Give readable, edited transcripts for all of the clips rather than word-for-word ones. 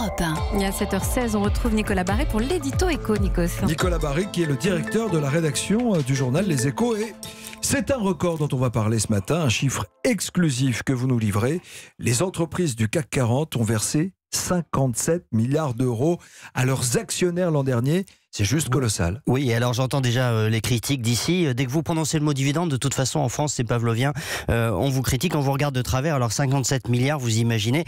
Europe 1. Et à 7h16, on retrouve Nicolas Barré pour l'édito Écho, Nikos. Nicolas Barré qui est le directeur de la rédaction du journal Les Échos. Et c'est un record dont on va parler ce matin, un chiffre exclusif que vous nous livrez. Les entreprises du CAC 40 ont versé 57 milliards d'euros à leurs actionnaires l'an dernier. C'est juste colossal. Oui, alors j'entends déjà les critiques d'ici. Dès que vous prononcez le mot dividende, de toute façon, en France, c'est pavlovien. On vous critique, on vous regarde de travers. Alors 57 milliards, vous imaginez.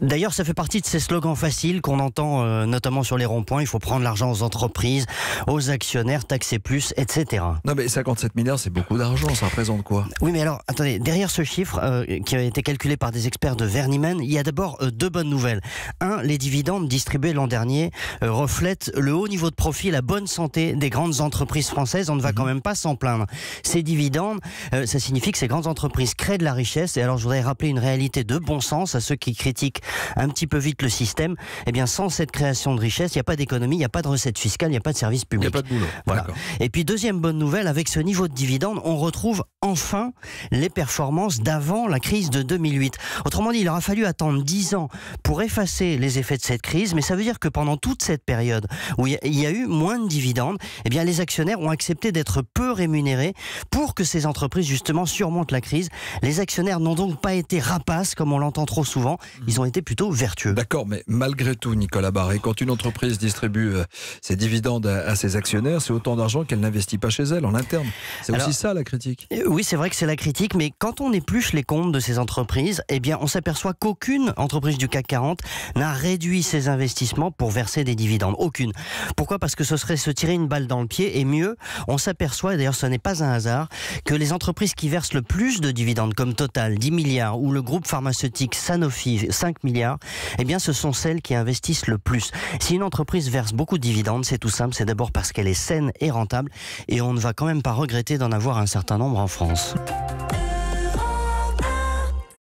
D'ailleurs, ça fait partie de ces slogans faciles qu'on entend notamment sur les ronds-points. Il faut prendre l'argent aux entreprises, aux actionnaires, taxer plus, etc. Non mais 57 milliards, c'est beaucoup d'argent. Ça représente quoi? Oui, mais alors, attendez, derrière ce chiffre qui a été calculé par des experts de Verniman, il y a d'abord deux bonnes nouvelles. Un, les dividendes distribués l'an dernier reflètent le haut niveau de profit, la bonne santé des grandes entreprises françaises. On ne va quand même pas s'en plaindre. Ces dividendes, ça signifie que ces grandes entreprises créent de la richesse. Et alors, je voudrais rappeler une réalité de bon sens à ceux qui critiquent un petit peu vite le système. Eh bien, sans cette création de richesse, il n'y a pas d'économie, il n'y a pas de recettes fiscales, il n'y a pas de services publics. Il n'y a pas de boulot. Voilà. Et puis, deuxième bonne nouvelle, avec ce niveau de dividendes, on retrouve enfin les performances d'avant la crise de 2008. Autrement dit, il aura fallu attendre 10 ans pour effacer les effets de cette crise, mais ça veut dire que pendant toute cette période où il y a eu moins de dividendes, eh bien les actionnaires ont accepté d'être peu rémunérés pour que ces entreprises justement surmontent la crise. Les actionnaires n'ont donc pas été rapaces comme on l'entend trop souvent, ils ont été plutôt vertueux. D'accord, mais malgré tout, Nicolas Barré, quand une entreprise distribue ses dividendes à ses actionnaires, c'est autant d'argent qu'elle n'investit pas chez elle en interne. C'est aussi ça la critique. Oui, c'est vrai que c'est la critique, mais quand on épluche les comptes de ces entreprises, eh bien on s'aperçoit qu'aucune entreprise du CAC 40 n'a réduit ses investissements pour verser des dividendes. Aucune. Pourquoi ? Parce que ce serait se tirer une balle dans le pied, et mieux, on s'aperçoit, et d'ailleurs ce n'est pas un hasard, que les entreprises qui versent le plus de dividendes, comme Total, 10 milliards, ou le groupe pharmaceutique Sanofi, 5 milliards, eh bien ce sont celles qui investissent le plus. Si une entreprise verse beaucoup de dividendes, c'est tout simple, c'est d'abord parce qu'elle est saine et rentable, et on ne va quand même pas regretter d'en avoir un certain nombre en France.